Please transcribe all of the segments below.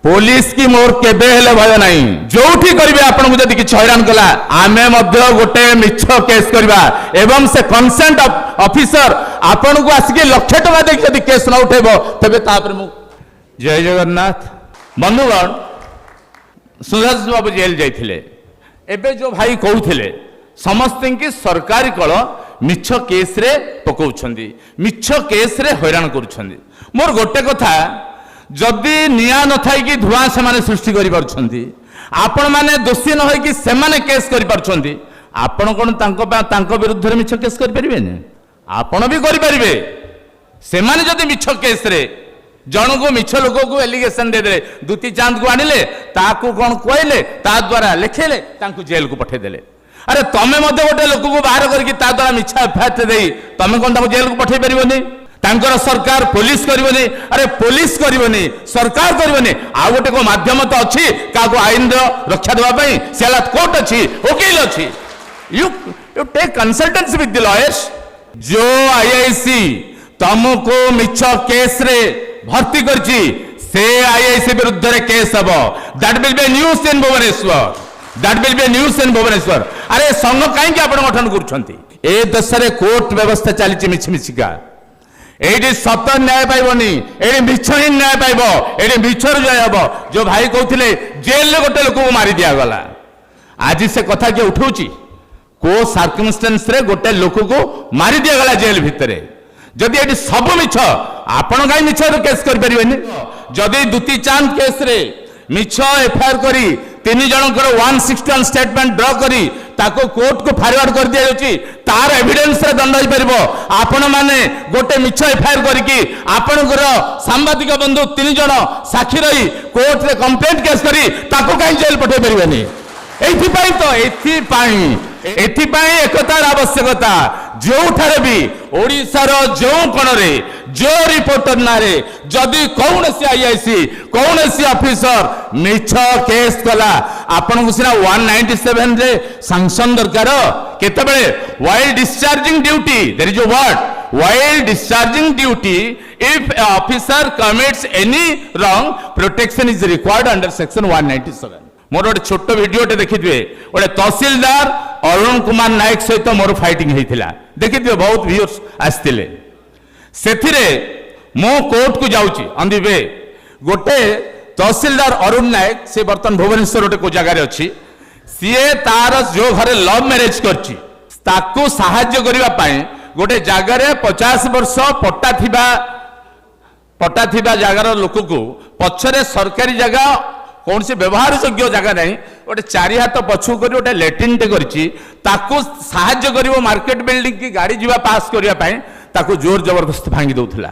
Police की मोर केबे हेले भय नहीं जोठी करिवे आपन को जदी कि हैरान कला आमे मध्य गोटे मिछ केस करबा एवं से कंसेंट ऑफिसर आपन को आसिके लक्ष टका देख जदी केस न उठेबो तबे तापर मु जय जगन्नाथ बंधुगण सुधांशु बाबू जेल जाइथिले एबे जो भाई कहउथिले समस्त की सरकारी कल मिछ केस रे पकाउछंदी मिछ केस रे हैरान करूछंदी मोर गोटे कथा जदि निया न थाई कि धुआं से माने सृष्टि करि पारछंती आपण माने दोषी न होई कि से माने केस करि पारछंती आपण कोन तांको विरुद्ध रे मिछ केस करि परिबे ने आपण भी करि परिबे से माने जदि मिछ केस रे जन को मिछ लोक को एलिगेशन दे दे दुती चांद को आनिले ताकू कोन कहले ता द्वारा लिखेले तांको जेल को पठे देले अरे तमे मध्य गोटे लोक को बाहर करके ता द्वारा मिछा एफआईआर देई तमे कोन ताको जेल को पठे परिबोनी तांकर सरकार पुलिस करबोनी अरे पुलिस करबोनी सरकार करबोनी आ गोटे को माध्यम तो अछि काको आईन रक्षा देबा पई सेला कोर्ट अछि वकील अछि you take consultancy with the lawyers जो आईआईसी तुमको मिछ केस रे भर्ती करछि से आईआईसी विरुद्ध रे केस हबो that will be news in Bhubaneswar अरे संघ काई कि आपण गठन करूछंती ए देश रे कोर्ट व्यवस्था चलीछि मिछमिछिका एडी सत न्याय पाइबनी एडी मिछ ही न्याय पाइबो एडी मिछर जय हबो जो भाई कहथिले जेल रे गोटे लोक को मारी दिया गला आज से कथा के उठौची को सर्कमस्टेंस रे गोटे लोक को मारी दिया गला जेल भितरे जदि एडी सब मिछ आपण काई मिछ रे केस कर परिबेनी जदि दुती चांद केस रे मिछ एफआईआर करी तीन जनकर 161 स्टेटमेंट ड्र करी ताको कोर्ट को फॉरवर्ड कर दिया जाउची तार एविडेंस रे दंड होई परिबो आपण माने गोटे मिछ एफआईआर करके आपनकर सांबादिक बंधु तीन जन साक्षी रही कोर्ट रे कंप्लेंट केस करी ताको काई जेल पठे परिबेनी एथिपाई एकतार आवश्यकता जो ठारे भी ओडिशार जो कोणरे जो रिपोर्टर नारे जदि कौनसी आईआईसी कौनसी ऑफिसर मिछ केस कला आपन को सिना 197 रे सैंक्शन दरकार केतेबेले while discharging duty there is a word while discharging duty if officer commits any wrong protection is required under section 197 मोर गोटे छोट भिडियोटे देखिए गोटे तहसीलदार अरुण कुमार नायक सहित मोर फाइटिंग होता देखिए बहुत व्यूअर्स आसते से मो कोर्ट को जाऊँगी ऑन दी वे गोटे तहसीलदार अरुण नायक से बर्तमान भुवनेश्वर गोटे को जगार अच्छी सीए तार जो घरे लव मैरेज करताको साहाय्य करने गोटे जगार 50 वर्ष पट्टा थिबा जगार लोक को पछरे सरकारी जगह कौन से व्यवहार योग्य जगह नहीं गोटे 4 हाथ पछू कर गोटे लैट्रिन टे करताको साहाय्य करिवो मार्केट बिल्डिंग की गाड़ी जीवा पास करिया पई ताको जोर जबरदस्त भांगी दउथला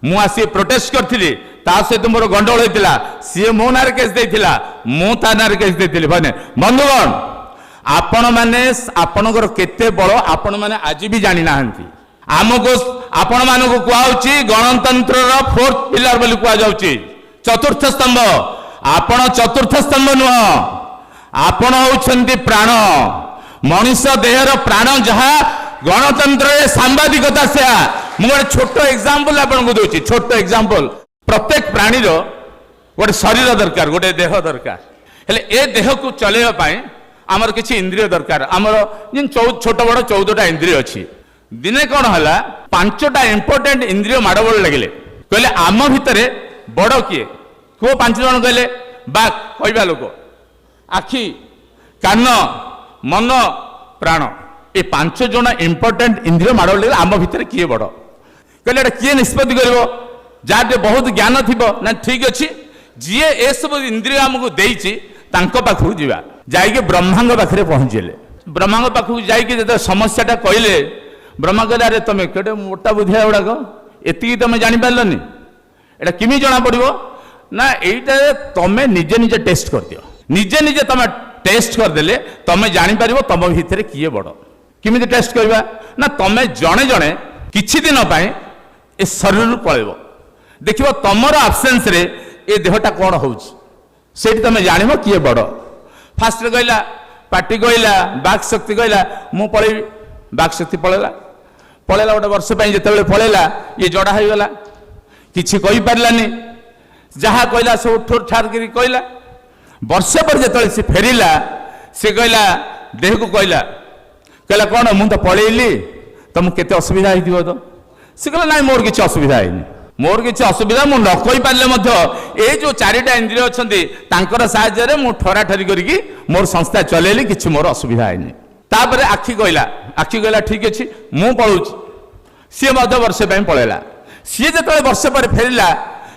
मु आसी प्रोटेस्ट करथिली ता सहित मोर गंडोल होइतिला सी मो नार केस देथिला मु ता नार केस देथिली बने बंधुगण आपण माने आपणकर केते बळ आपण माने आज भी जानि नाहंती आमको आपण मानको कुआउची गणतंत्र रो फोर्थ पिलर बोली कुआ जाउची चतुर्थ स्तंभ आपण चतुर्थ स्तंभ नुह आपण होउछंती प्राण मनुष्य देहर प्राण जहा गणतंत्र सांबादिकता से मुझे छोट एग्जांपल आपन को दोची छोट एग्जांपल प्रत्येक प्राणी रो गोटे शरीर दरकार गोटे देह दरकार हेले ए देह को चलेवा पाए आमर किछि इंद्रिय दरकार आमर जिन छोट बड़ 14टा इंद्रिय अछि दिने कोन हला 5टा इंपोर्टेंट इंद्रिय माडबोल लगिले कहले आम भितरे बड़ किए को 5 जन कहले बाक कहबा लोक आखि कान मन प्राण ए 5 जन इंपोर्टेंट इंद्रिय माडबोल लगिले आम भितरे किए बड़ कहले एटा किए निष्पत्ति करबो जाटे बहुत ज्ञान थिबो ना ठीक अछि जिए ए सब इंद्रिय हमको देइछि तांको पाखु जीवा जाइके ब्रह्मांग पाखरे पहुंचले ब्रह्मांग पाखु जाइके जते समस्याटा कहले ब्रह्मा कहले अरे तमे केटे मोटा बुधिया उडाको एति तमे जानि पारलनी एटा किमि जणा पड़िबो ना एइटा तमे निजे निजे टेस्ट कर दियो निजे निजे तमे टेस्ट कर देले तमे जानि पारिबो तम भितरे किए बड़ किमि टेस्ट करबा ना तमे जणे जणे किछि दिन पय ए शरीर पळेबो देखिबो तमर एब्सेंस रे ए देहटा कोन होउछ सेठी तमे जानिबो किए बड़ फास्ट रे कहला पार्टी कहला बाक शक्ति कहला मु पळेबी बाक शक्ति पळेला गोटे वर्ष जते पळेला ये जड़ा हो गला किछि कहि पारलानी ଯାହା କହିଲା ସବୁ ଠୋର ଠାର କରି କହିଲା। ବର୍ଷେ ପରେ ଯେତେବେଳେ ସେ ଫେରିଲା ସେ କହିଲା ଦେହକୁ କହିଲା କ'ଣ ମୁଁ ତ ପଳେଇଲି ତମକୁ କେତେ ଅସୁବିଧା ହେଇଥିବ ତ। ସେ କହିଲା ନାଇଁ ମୋର କିଛି ଅସୁବିଧା ହେଇନି, ମୋର କିଛି ଅସୁବିଧା ମୁଁ ନ କହିପାରିଲେ ମଧ୍ୟ ଏଇ ଯେଉଁ 4ଟା ଇନ୍ଦ୍ରିୟ ଅଛନ୍ତି ତାଙ୍କର ସାହାଯ୍ୟରେ ମୁଁ ଠରାଠରି କରିକି ମୋର ସଂସ୍ଥା ଚଲେଇଲି, କିଛି ମୋର ଅସୁବିଧା ହେଇନି। ତାପରେ ଆଖି କହିଲା ଠିକ ଅଛି ମୁଁ ପଳଉଛି। ସିଏ ମଧ୍ୟ ବର୍ଷେ ପାଇଁ ପଳେଇଲା। ସିଏ ଯେତେବେଳେ ବର୍ଷେ ପରେ ଫେରିଲା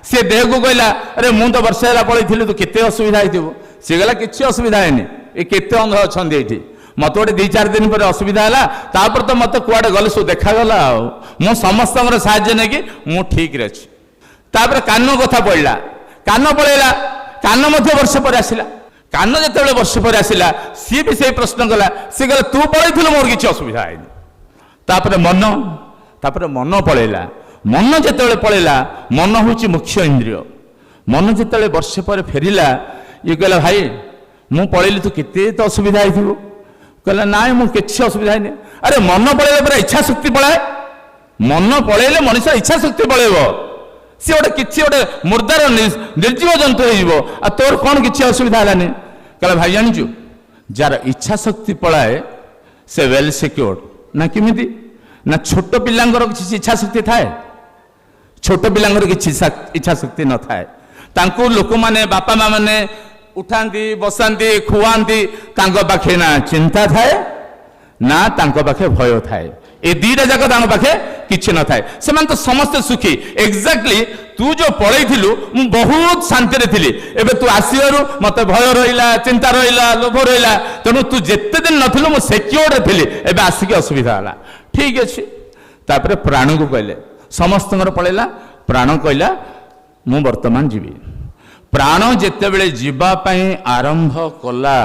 ସିଏ ଦେହକୁ କହିଲା ଆରେ ମୁଁ ତ ବର୍ଷେ ହେଲା ପଳେଇଥିଲି ତୁ କେତେ ଅସୁବିଧା ହେଇଥିବ। ସିଏ କହିଲା କିଛି ଅସୁବିଧା ହେଇନି, ଏ କେତେ ଅନ୍ଧ ଅଛନ୍ତି ଏଇଠି, ମତେ ଗୋଟେ 2-4 ଦିନ ପରେ ଅସୁବିଧା ହେଲା, ତାପରେ ତ ମତେ କୁଆଡେ ଗଲେ ସବୁ ଦେଖାଗଲା, ଆଉ ମୁଁ ସମସ୍ତଙ୍କର ସାହାଯ୍ୟ ନେଇକି ମୁଁ ଠିକରେ ଅଛି। ତାପରେ କାନ କଥା ପଡ଼ିଲା, କାନ ପଳେଇଲା, କାନ ମଧ୍ୟ ବର୍ଷେ ପରେ ଆସିଲା। କାନ ଯେତେବେଳେ ବର୍ଷେ ପରେ ଆସିଲା ସିଏ ବି ସେଇ ପ୍ରଶ୍ନ କଲା, ସିଏ କହିଲା ତୁ ପଳେଇଥିଲୁ ମୋର କିଛି ଅସୁବିଧା ହେଇନି। ତାପରେ ମନ ପଳେଇଲା। ମନ ଯେତେବେଳେ ପଳେଇଲା, ମନ ହେଉଛି ମୁଖ୍ୟ ଇନ୍ଦ୍ରିୟ। ମନ ଯେତେବେଳେ ବର୍ଷେ ପରେ ଫେରିଲା ଇଏ କହିଲା ଭାଇ ମୁଁ ପଳେଇଲି ତୁ କେତେ ତ ଅସୁବିଧା ହେଇଥିବ। କହିଲା ନାଇଁ ମୁଁ କିଛି ଅସୁବିଧା ହେଇନି। ଆରେ ମନ ପଳେଇଲେ ପୁରା ଇଚ୍ଛା ଶକ୍ତି ପଳାଏ। ମନ ପଳେଇଲେ ମଣିଷ ଇଚ୍ଛା ଶକ୍ତି ପଳେଇବ। ସିଏ କିଛି ଗୋଟେ ମୁର୍ଦାର ନିର୍ଜୀବ ଜନ୍ତୁ ହେଇଯିବ, ଆଉ ତୋର କ'ଣ କିଛି ଅସୁବିଧା ହେଲାନି। କହିଲା ଭାଇ ଜାଣିଛୁ ଯାହାର ଇଚ୍ଛା ଶକ୍ତି ପଳାଏ ସେ ୱେଲ୍ ସିକ୍ୟୁର୍ଡ। ନା କେମିତି ନା ଛୋଟ ପିଲାଙ୍କର କିଛି ଇଚ୍ଛା ଶକ୍ତି ଥାଏ, ଛୋଟ ପିଲାଙ୍କର କିଛି ଇଚ୍ଛା ଶକ୍ତି ନଥାଏ। ତାଙ୍କୁ ଲୋକମାନେ ବାପା ମା ମାନେ ଉଠାନ୍ତି ବସାନ୍ତି ଖୁଆନ୍ତି, ତାଙ୍କ ପାଖେ ନା ଚିନ୍ତା ଥାଏ ନା ତାଙ୍କ ପାଖେ ଭୟ ଥାଏ। ଏ ଦିଟା ଯାକ ତାଙ୍କ ପାଖେ କିଛି ନଥାଏ, ସେମାନେ ତ ସମସ୍ତେ ସୁଖୀ। ଏକ୍ଜାକ୍ଟଲି ତୁ ଯୋଉ ପଳେଇଥିଲୁ ମୁଁ ବହୁତ ଶାନ୍ତିରେ ଥିଲି, ଏବେ ତୁ ଆସିବାରୁ ମତେ ଭୟ ରହିଲା, ଚିନ୍ତା ରହିଲା, ଲୋଭ ରହିଲା, ତେଣୁ ତୁ ଯେତେ ଦିନ ନଥିଲୁ ମୁଁ ସେକ୍ୟୁର୍ଡରେ ଥିଲି, ଏବେ ଆସିକି ଅସୁବିଧା ହେଲା। ଠିକ ଅଛି। ତାପରେ ପ୍ରାଣକୁ କହିଲେ, ସମସ୍ତଙ୍କର ପଳେଇଲା, ପ୍ରାଣ କହିଲା ମୁଁ ବର୍ତ୍ତମାନ ଯିବି। ପ୍ରାଣ ଯେତେବେଳେ ଯିବା ପାଇଁ ଆରମ୍ଭ କଲା